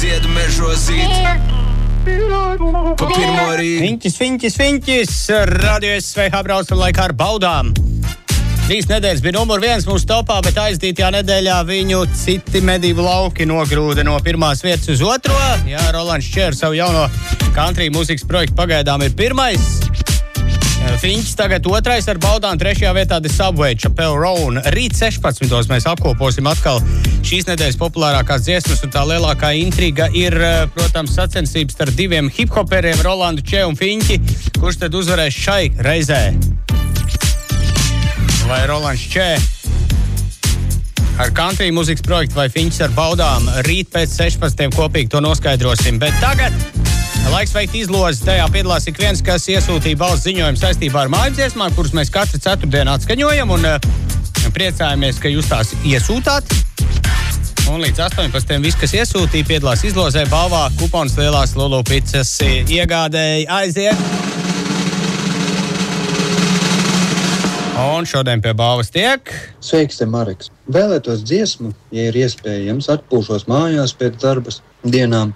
dziedu mežozīt. Pa pirmo rīt. Fiņķis, Radio SVH braucam laikā ar baudām. 3 nedēļas bija numur 1 mūsu topā, bet aizdītajā nedēļā viņu citi medību lauki nogrūda no pirmās vietas uz otro. Jā, Rolands Čē ar savu jauno country mūzikas projektu pagaidām ir pirmais. Fiņķis tagad 2. ar baudām, 3. vietā The Subway, Chappelle Roan. Rīt 16. mēs apkoposim atkal šīs nedēļas populārākās dziesmas, un tā lielākā intriga ir, protams, sacensības starp 2 hiphoperiem, Rolandu Čē un Fiņķi, kurš tad uzvarēs šai reizē. Vai Rolands Čē ar country mūzikas projektu vai Fiņķis ar baudām. Rīt pēc 16. kopīgi to noskaidrosim, bet tagad laiks veikt izlozi. Tajā piedalās ik viens, kas iesūtīja balss ziņojumu saistībā ar mājasdziesmām, kurus mēs katru ceturtdienu atskaņojam, un priecājamies, ka jūs tās iesūtāt. Un līdz 18. viss, kas iesūtīja, piedalās izlozē balvā kupons lielās Lulu picas iegādēji. Aiziet! Un šodien pie balvas tiek... Sveiks, te Mareks. Vēlētos dziesmu, ja ir iespējams, atpūšos mājās pēc darbas dienām.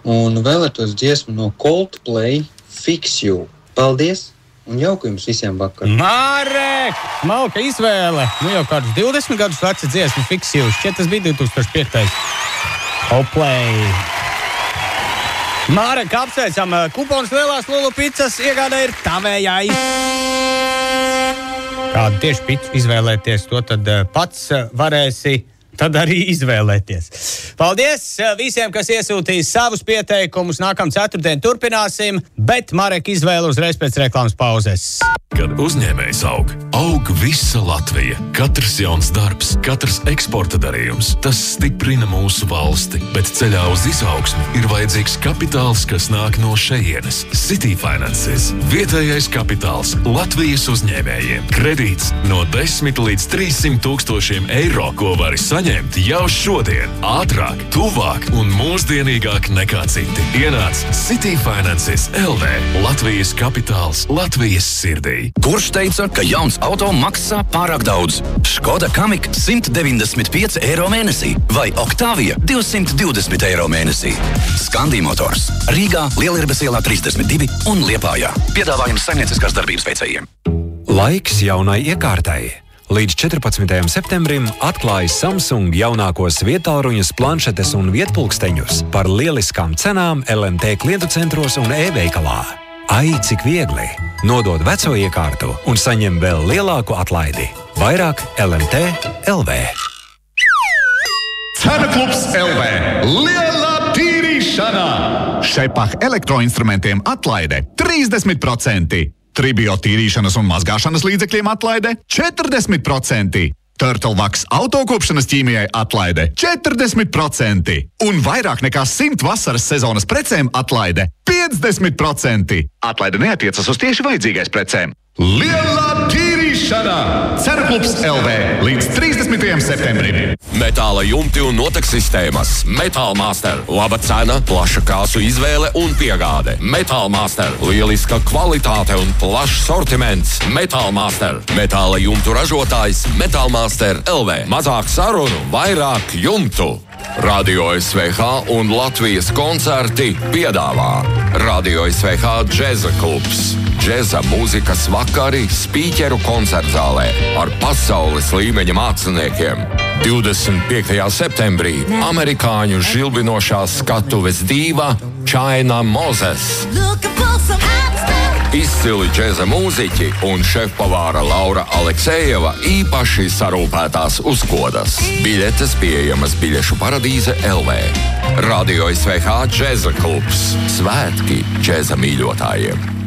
Un vēlētos dziesmu no Coldplay Fix You. Paldies un jauku jums visiem vakaru. Marek! Smalka izvēle. Nu jau kādus 20 gadus veca dziesma Fix You. Šķiet, tas bija 2005. Coldplay. Marek, apsveicam. Kupons lielās Lulu picas iegādē ir tavējais. Kādu tieši picu izvēlēties, to tad pats varēsi tad arī izvēlēties. Paldies visiem, kas iesūtīs savus pieteikumus. Nākamā ceturtdien turpināsim, bet Marek izvēle uzreiz pēc reklāmas pauzes. Kad uzņēmējs aug visa Latvija. Katrs jauns darbs, katrs eksporta darījums, tas stiprina mūsu valsti. Bet ceļā uz izaugsmi ir vajadzīgs kapitāls, kas nāk no šejienes. City Finances. Vietējais kapitāls Latvijas uzņēmējiem. Kredīts no 10 līdz 300 tūkstošiem eiro, ko vari saņemt jau šodien. Ātrāk, tuvāk un mūsdienīgāk nekā citi. Ienāc City Finances LV. Latvijas kapitāls Latvijas sirdī. Kurš teica, ka jauns auto maksā pārāk daudz? Škoda Kamik 195 eiro mēnesī vai Octavia 220 eiro mēnesī. Skandī Motors. Rīgā, Lielirbes ielā 32 un Liepājā. Piedāvājums saimnieciskās darbības veicējiem. Laiks jaunai iekārtai. Līdz 14. septembrim atklāja Samsung jaunākos vietālruņus, planšetes un vietpulksteņus par lieliskām cenām LMT klientu centros un e-veikalā. Ai, cik viegli! Nodod veco iekārtu un saņem vēl lielāku atlaidi. Vairāk LMT LV. Cenu klubs LV. Lielā tīrīšana! Šepah elektroinstrumentiem atlaide 30%. Tribio tīrīšanas un mazgāšanas līdzekļiem atlaide 40%. Turtlevaks autokopšanas ķīmijai atlaide 40%. Un vairāk nekā 100 vasaras sezonas precēm atlaide 50%. Atlaide neatiecas uz tieši vajadzīgais precēm. Lielā tīrīšana! Cenu klubs LV līdz 30. septembrim. Metāla jumti un notek sistēmas. Metal Master. Laba cena, plaša krāsu izvēle un piegāde. Metal Master. Lieliska kvalitāte un plašs sortiments. Metal Master. Metāla jumtu ražotājs Metal Master LV. Mazāk sarunu, vairāk jumtu. Radio SVH un Latvijas koncerti piedāvā Radio SVH džeza klubs. Džeza mūzikas vakari spīķeru koncertzālē ar pasaules līmeņa māksliniekiem. 25. septembrī amerikāņu žilbinošās skatuves dīva China Moses. Izcili džeza mūziķi un šefpavāra Laura Aleksejeva īpaši sarūpētās uzkodas. Biļetes pieejamas Biļešu paradīze LV. Radio SVH džeza klubs. Svētki džeza mīļotājiem.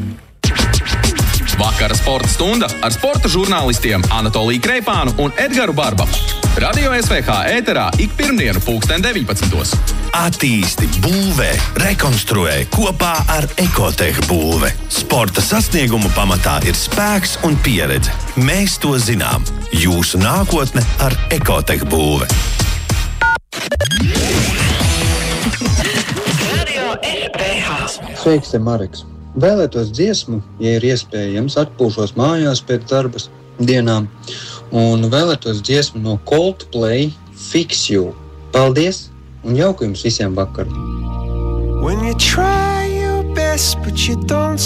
Vakara sporta stunda ar sporta žurnālistiem Anatoliju Kreipānu un Edgaru Barbaku. Radio SVH ēterā ik pirmdienu 19:00. Attīsti, būvē, rekonstruē kopā ar Ekoteh būve. Sporta sasniegumu pamatā ir spēks un pieredze. Mēs to zinām. Jūsu nākotne ar Ekoteh būve. Radio SVH. Sveiks, te Mareks. Vēlētos dziesmu, ja ir iespējams, atpūšos mājās pēc darbas dienām. Un vēlētos dziesmu no Coldplay Fix You. Paldies un jauku jums visiem vakaru! When you try your best, but you don't